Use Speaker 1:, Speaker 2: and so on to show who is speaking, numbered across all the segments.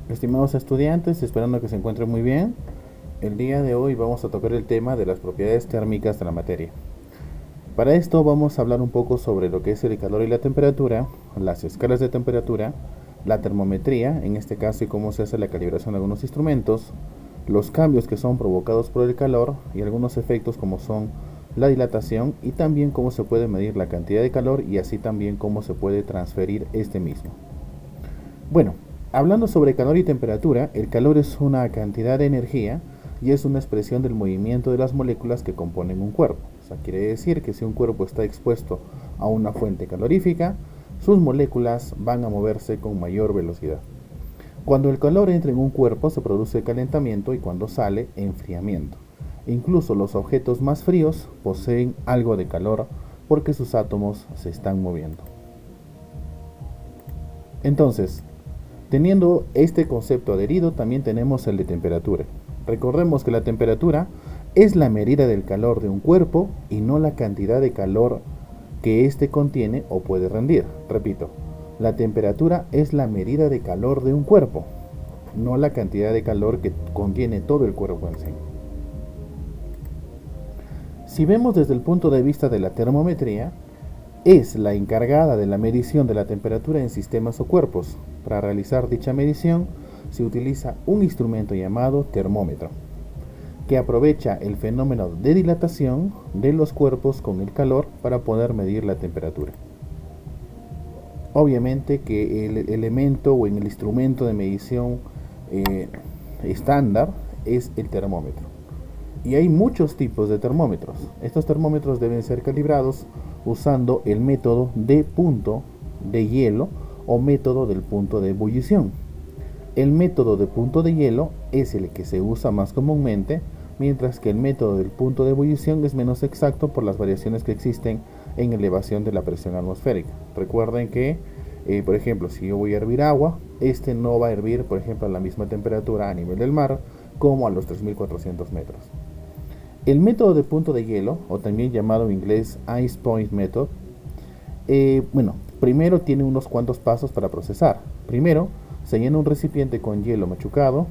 Speaker 1: Estimados estudiantes, esperando que se encuentren muy bien, el día de hoy vamos a tocar el tema de las propiedades térmicas de la materia. Para esto vamos a hablar un poco sobre lo que es el calor y la temperatura, las escalas de temperatura, la termometría, en este caso, y cómo se hace la calibración de algunos instrumentos, los cambios que son provocados por el calor y algunos efectos como son la dilatación y también cómo se puede medir la cantidad de calor y así también cómo se puede transferir este mismo. Bueno, hablando sobre calor y temperatura, el calor es una cantidad de energía y es una expresión del movimiento de las moléculas que componen un cuerpo. O sea, quiere decir que si un cuerpo está expuesto a una fuente calorífica, sus moléculas van a moverse con mayor velocidad. Cuando el calor entra en un cuerpo se produce calentamiento y cuando sale, enfriamiento. Incluso los objetos más fríos poseen algo de calor porque sus átomos se están moviendo. Entonces, teniendo este concepto adherido, también tenemos el de temperatura. Recordemos que la temperatura es la medida del calor de un cuerpo y no la cantidad de calor que éste contiene o puede rendir. Repito, la temperatura es la medida de calor de un cuerpo, no la cantidad de calor que contiene todo el cuerpo en sí. Si vemos desde el punto de vista de la termometría, es la encargada de la medición de la temperatura en sistemas o cuerpos. Para realizar dicha medición se utiliza un instrumento llamado termómetro, que aprovecha el fenómeno de dilatación de los cuerpos con el calor para poder medir la temperatura. Obviamente que el elemento o en el instrumento de medición estándar es el termómetro. Y hay muchos tipos de termómetros. Estos termómetros deben ser calibrados usando el método de punto de hielo o método del punto de ebullición. El método de punto de hielo es el que se usa más comúnmente, mientras que el método del punto de ebullición es menos exacto por las variaciones que existen en elevación de la presión atmosférica. Recuerden que, por ejemplo, si yo voy a hervir agua, este no va a hervir, por ejemplo, a la misma temperatura a nivel del mar como a los 3400 metros. El método de punto de hielo, o también llamado en inglés Ice Point Method, primero tiene unos cuantos pasos para procesar. Primero, se llena un recipiente con hielo machucado,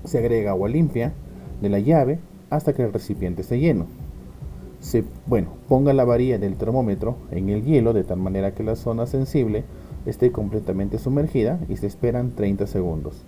Speaker 1: se agrega agua limpia de la llave hasta que el recipiente esté lleno. Ponga la varilla del termómetro en el hielo de tal manera que la zona sensible esté completamente sumergida y se esperan 30 segundos.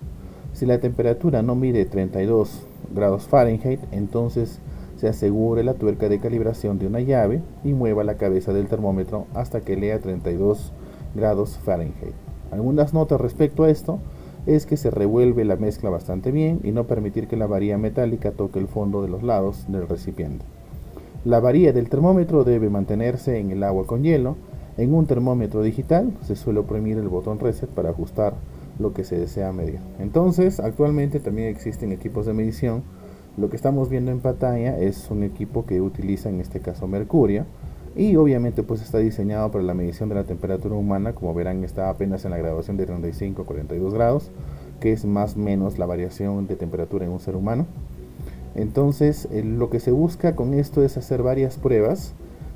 Speaker 1: Si la temperatura no mide 32 grados Fahrenheit, entonces se asegure la tuerca de calibración de una llave y mueva la cabeza del termómetro hasta que lea 32 grados Fahrenheit. Algunas notas respecto a esto es que se revuelve la mezcla bastante bien y no permitir que la varilla metálica toque el fondo de los lados del recipiente. La varilla del termómetro debe mantenerse en el agua con hielo. En un termómetro digital se suele oprimir el botón reset para ajustar lo que se desea medir. Entonces, actualmente también existen equipos de medición. Lo que estamos viendo en pantalla es un equipo que utiliza en este caso mercurio y obviamente pues está diseñado para la medición de la temperatura humana. Como verán, está apenas en la graduación de 35 a 42 grados, que es más o menos la variación de temperatura en un ser humano. Entonces, lo que se busca con esto es hacer varias pruebas,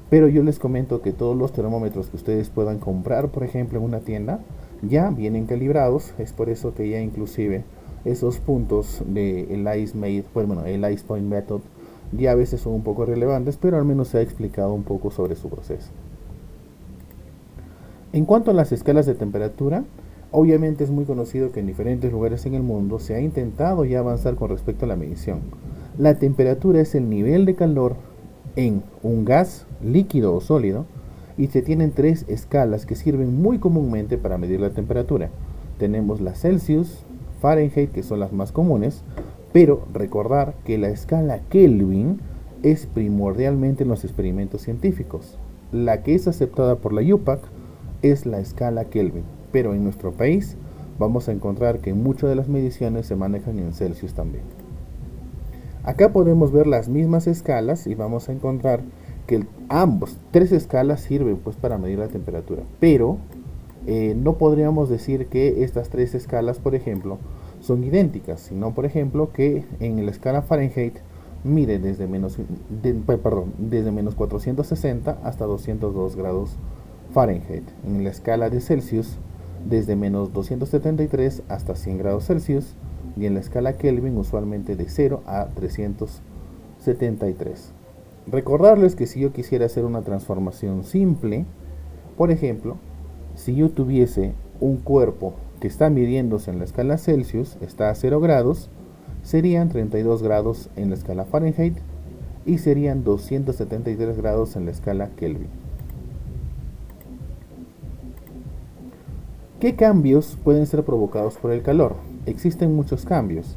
Speaker 1: pero yo les comento que todos los termómetros que ustedes puedan comprar, por ejemplo, en una tienda, ya vienen calibrados. Es por eso que ya inclusive esos puntos del el Ice Point Method ya a veces son un poco relevantes, pero al menos se ha explicado un poco sobre su proceso. En cuanto a las escalas de temperatura, obviamente es muy conocido que en diferentes lugares en el mundo se ha intentado ya avanzar con respecto a la medición. La temperatura es el nivel de calor en un gas, líquido o sólido, y se tienen tres escalas que sirven muy comúnmente para medir la temperatura. Tenemos la Celsius, Fahrenheit, que son las más comunes, pero recordar que la escala Kelvin es primordialmente en los experimentos científicos. La que es aceptada por la UPAC es la escala Kelvin, pero en nuestro país vamos a encontrar que muchas de las mediciones se manejan en Celsius también. Acá podemos ver las mismas escalas y vamos a encontrar que tres escalas sirven pues para medir la temperatura, pero no podríamos decir que estas tres escalas, por ejemplo, son idénticas, sino por ejemplo que en la escala Fahrenheit mide desde menos 460 hasta 202 grados Fahrenheit. En la escala de Celsius desde menos 273 hasta 100 grados Celsius, y en la escala Kelvin usualmente de 0 a 373. Recordarles que si yo quisiera hacer una transformación simple, por ejemplo, si yo tuviese un cuerpo que está midiéndose en la escala Celsius, está a 0 grados, serían 32 grados en la escala Fahrenheit y serían 273 grados en la escala Kelvin. ¿Qué cambios pueden ser provocados por el calor? Existen muchos cambios.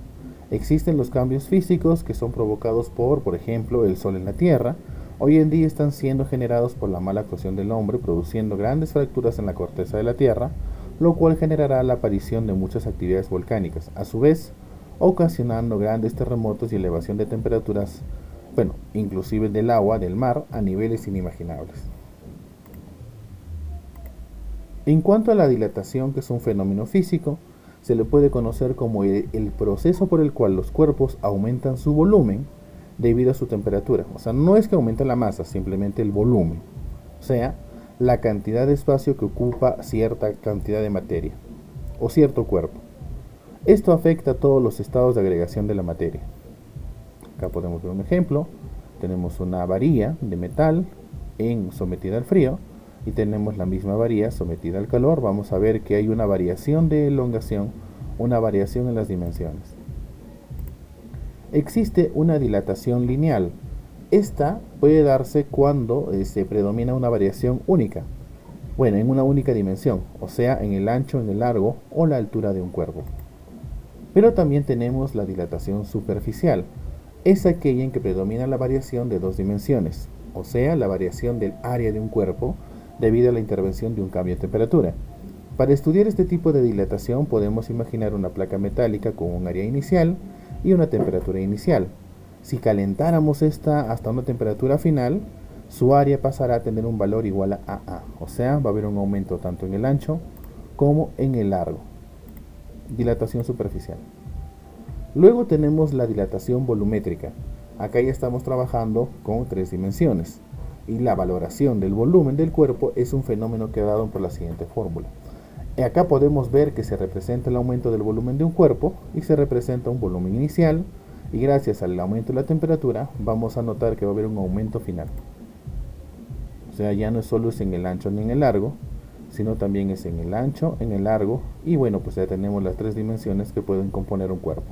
Speaker 1: Existen los cambios físicos que son provocados por ejemplo, el sol en la Tierra. Hoy en día están siendo generados por la mala actuación del hombre, produciendo grandes fracturas en la corteza de la Tierra, lo cual generará la aparición de muchas actividades volcánicas, a su vez, ocasionando grandes terremotos y elevación de temperaturas, inclusive del agua, del mar, a niveles inimaginables. En cuanto a la dilatación, que es un fenómeno físico, se le puede conocer como el proceso por el cual los cuerpos aumentan su volumen debido a su temperatura. O sea, no es que aumente la masa, simplemente el volumen. O sea, la cantidad de espacio que ocupa cierta cantidad de materia o cierto cuerpo. Esto afecta a todos los estados de agregación de la materia. Acá podemos ver un ejemplo. Tenemos una varilla de metal sometida al frío y tenemos la misma varilla sometida al calor. Vamos a ver que hay una variación de elongación, una variación en las dimensiones. Existe una dilatación lineal. Esta puede darse cuando se predomina una variación única, en una única dimensión, o sea, en el ancho, en el largo o la altura de un cuerpo. Pero también tenemos la dilatación superficial. Es aquella en que predomina la variación de dos dimensiones, o sea, la variación del área de un cuerpo debido a la intervención de un cambio de temperatura. Para estudiar este tipo de dilatación podemos imaginar una placa metálica con un área inicial y una temperatura inicial. Si calentáramos esta hasta una temperatura final, su área pasará a tener un valor igual a AA, o sea, va a haber un aumento tanto en el ancho como en el largo. Dilatación superficial. Luego tenemos la dilatación volumétrica. Acá ya estamos trabajando con tres dimensiones y la valoración del volumen del cuerpo es un fenómeno que dado por la siguiente fórmula. Acá podemos ver que se representa el aumento del volumen de un cuerpo y se representa un volumen inicial, y gracias al aumento de la temperatura vamos a notar que va a haber un aumento final. O sea, ya no es solo en el ancho ni en el largo, sino también es en el ancho, en el largo, y pues ya tenemos las tres dimensiones que pueden componer un cuerpo.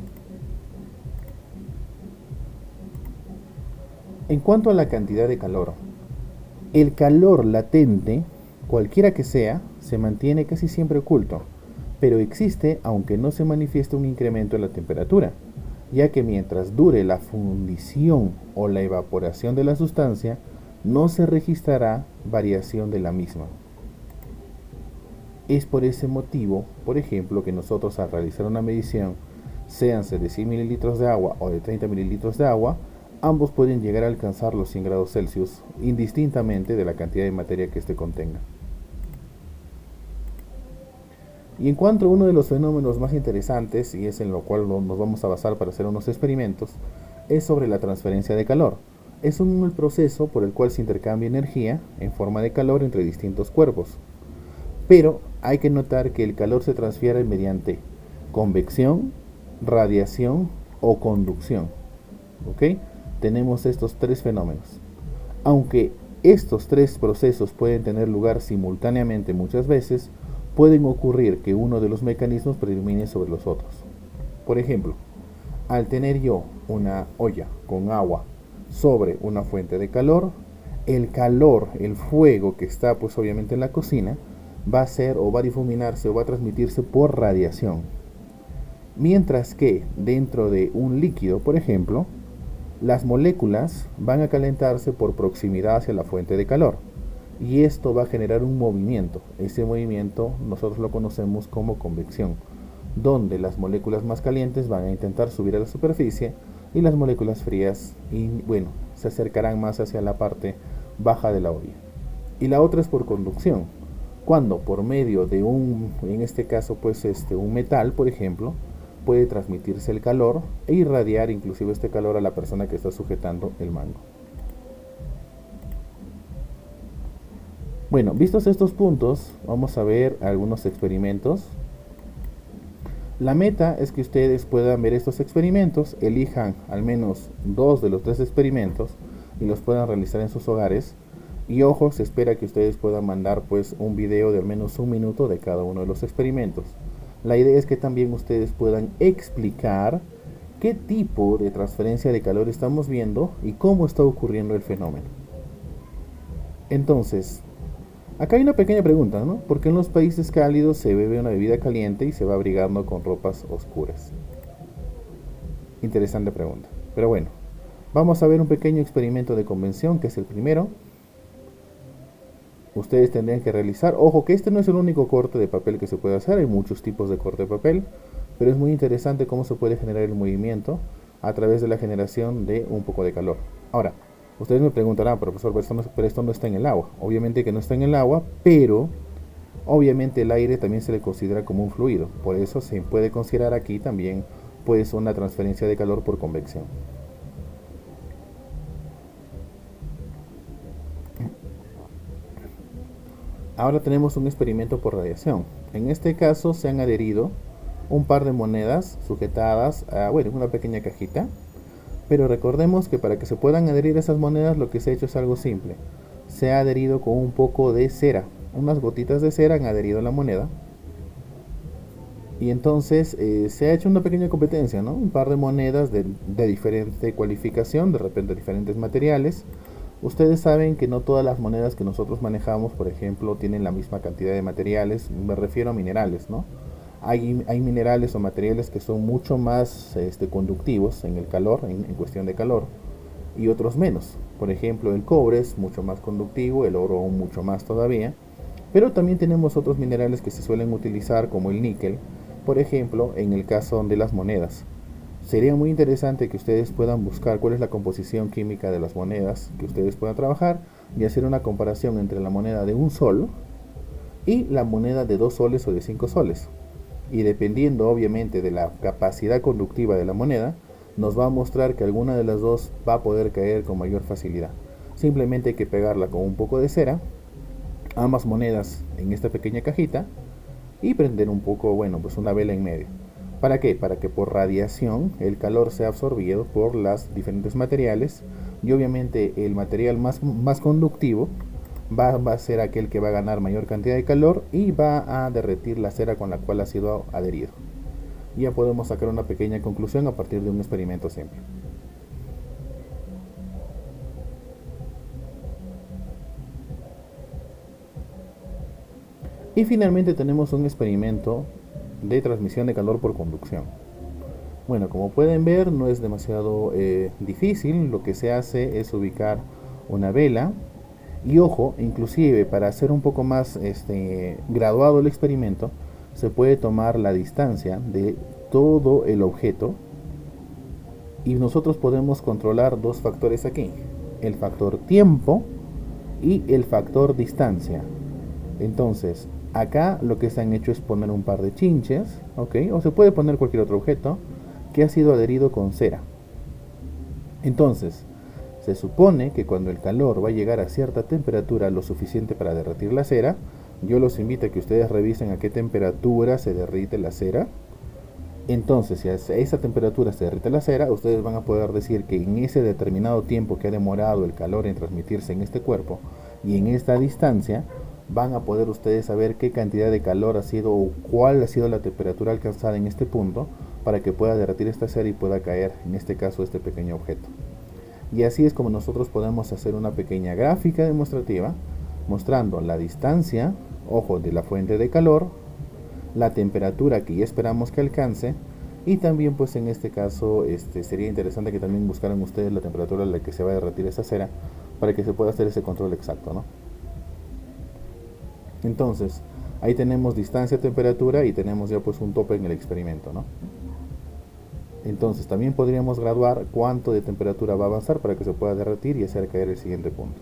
Speaker 1: En cuanto a la cantidad de calor, el calor latente, cualquiera que sea, se mantiene casi siempre oculto, pero existe aunque no se manifieste un incremento en la temperatura, ya que mientras dure la fundición o la evaporación de la sustancia, no se registrará variación de la misma. Es por ese motivo, por ejemplo, que nosotros al realizar una medición, séanse de 100 mililitros de agua o de 30 mililitros de agua, ambos pueden llegar a alcanzar los 100 grados Celsius, indistintamente de la cantidad de materia que éste contenga. Y en cuanto a uno de los fenómenos más interesantes, y es en lo cual nos vamos a basar para hacer unos experimentos, es sobre la transferencia de calor. Es el proceso por el cual se intercambia energía en forma de calor entre distintos cuerpos. Pero hay que notar que el calor se transfiere mediante convección, radiación o conducción. ¿Ok? Tenemos estos tres fenómenos. Aunque estos tres procesos pueden tener lugar simultáneamente muchas veces, pueden ocurrir que uno de los mecanismos predomine sobre los otros. Por ejemplo, al tener yo una olla con agua sobre una fuente de calor, el calor, el fuego que está obviamente en la cocina, va a ser o va a difuminarse o va a transmitirse por radiación. Mientras que dentro de un líquido, por ejemplo, las moléculas van a calentarse por proximidad hacia la fuente de calor. Y esto va a generar un movimiento. Ese movimiento nosotros lo conocemos como convección, donde las moléculas más calientes van a intentar subir a la superficie y las moléculas frías se acercarán más hacia la parte baja de la olla. Y la otra es por conducción, cuando por medio de en este caso un metal, por ejemplo, puede transmitirse el calor e irradiar inclusive este calor a la persona que está sujetando el mango. Bueno, vistos estos puntos, vamos a ver algunos experimentos. La meta es que ustedes puedan ver estos experimentos, elijan al menos 2 de los 3 experimentos y los puedan realizar en sus hogares. Y ojo, se espera que ustedes puedan mandar pues un video de al menos 1 minuto de cada uno de los experimentos. La idea es que también ustedes puedan explicar qué tipo de transferencia de calor estamos viendo y cómo está ocurriendo el fenómeno. Entonces, acá hay una pequeña pregunta, ¿no? ¿Por qué en los países cálidos se bebe una bebida caliente y se va abrigando con ropas oscuras? Interesante pregunta. Pero bueno, vamos a ver un pequeño experimento de convención, que es el primero. Ustedes tendrían que realizar, ojo que este no es el único corte de papel que se puede hacer, hay muchos tipos de corte de papel, pero es muy interesante cómo se puede generar el movimiento a través de la generación de un poco de calor. Ahora, ustedes me preguntarán, profesor, pero esto no está en el agua. Obviamente que no está en el agua, pero obviamente el aire también se le considera como un fluido. Por eso se puede considerar aquí también pues una transferencia de calor por convección. Ahora tenemos un experimento por radiación. En este caso se han adherido un par de monedas sujetadas a una pequeña cajita. Pero recordemos que para que se puedan adherir esas monedas lo que se ha hecho es algo simple. Se ha adherido con un poco de cera. Unas gotitas de cera han adherido a la moneda. Y entonces se ha hecho una pequeña competencia, ¿no? Un par de monedas de diferente cualificación, de repente diferentes materiales. Ustedes saben que no todas las monedas que nosotros manejamos, por ejemplo, tienen la misma cantidad de materiales. Me refiero a minerales, ¿no? Hay minerales o materiales que son mucho más conductivos en el calor, en cuestión de calor, y otros menos. Por ejemplo, el cobre es mucho más conductivo, el oro mucho más todavía. Pero también tenemos otros minerales que se suelen utilizar, como el níquel, por ejemplo, en el caso de las monedas. Sería muy interesante que ustedes puedan buscar cuál es la composición química de las monedas que ustedes puedan trabajar y hacer una comparación entre la moneda de 1 sol y la moneda de 2 soles o de 5 soles. Y dependiendo obviamente de la capacidad conductiva de la moneda, nos va a mostrar que alguna de las dos va a poder caer con mayor facilidad. Simplemente hay que pegarla con un poco de cera, ambas monedas en esta pequeña cajita, y prender un poco, pues una vela en medio. ¿Para qué? Para que por radiación el calor sea absorbido por los diferentes materiales, y obviamente el material más conductivo va a ser aquel que va a ganar mayor cantidad de calor y va a derretir la cera con la cual ha sido adherido. Ya podemos sacar una pequeña conclusión a partir de un experimento simple. Y finalmente tenemos un experimento de transmisión de calor por conducción. Bueno, como pueden ver, no es demasiado difícil. Lo que se hace es ubicar una vela. Y ojo, inclusive para hacer un poco más graduado el experimento, se puede tomar la distancia de todo el objeto. Y nosotros podemos controlar dos factores aquí. El factor tiempo y el factor distancia. Entonces, acá lo que se han hecho es poner un par de chinches, ¿ok? O se puede poner cualquier otro objeto que ha sido adherido con cera. Entonces, se supone que cuando el calor va a llegar a cierta temperatura lo suficiente para derretir la cera, yo los invito a que ustedes revisen a qué temperatura se derrite la cera. Entonces, si a esa temperatura se derrite la cera, ustedes van a poder decir que en ese determinado tiempo que ha demorado el calor en transmitirse en este cuerpo y en esta distancia, van a poder ustedes saber qué cantidad de calor ha sido o cuál ha sido la temperatura alcanzada en este punto para que pueda derretir esta cera y pueda caer, en este caso, este pequeño objeto. Y así es como nosotros podemos hacer una pequeña gráfica demostrativa mostrando la distancia, ojo, de la fuente de calor, la temperatura que ya esperamos que alcance, y también pues en este caso sería interesante que también buscaran ustedes la temperatura a la que se va a derretir esa cera para que se pueda hacer ese control exacto, ¿no? Entonces, ahí tenemos distancia, temperatura y tenemos ya pues un tope en el experimento, ¿no? Entonces, también podríamos graduar cuánto de temperatura va a avanzar para que se pueda derretir y hacer caer el siguiente punto.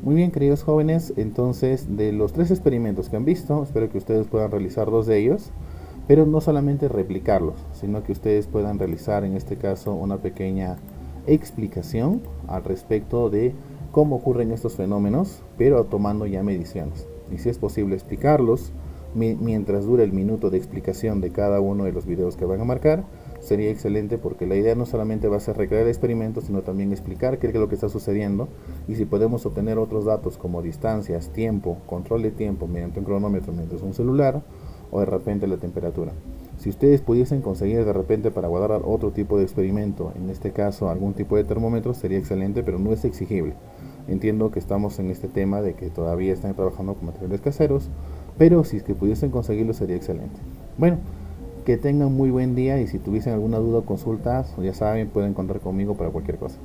Speaker 1: Muy bien, queridos jóvenes, entonces de los 3 experimentos que han visto, espero que ustedes puedan realizar 2 de ellos, pero no solamente replicarlos, sino que ustedes puedan realizar en este caso una pequeña explicación al respecto de cómo ocurren estos fenómenos, pero tomando ya mediciones. Y si es posible explicarlos, mientras dure el minuto de explicación de cada uno de los videos que van a marcar, sería excelente, porque la idea no solamente va a ser recrear el experimento, sino también explicar qué es lo que está sucediendo, y si podemos obtener otros datos como distancias, tiempo, control de tiempo mediante un cronómetro, mediante un celular, o de repente la temperatura. Si ustedes pudiesen conseguir de repente para guardar otro tipo de experimento, en este caso algún tipo de termómetro, sería excelente, pero no es exigible. Entiendo que estamos en este tema de que todavía están trabajando con materiales caseros, pero si es que pudiesen conseguirlo sería excelente. Bueno, que tengan muy buen día, y si tuviesen alguna duda o consulta, ya saben, pueden contar conmigo para cualquier cosa.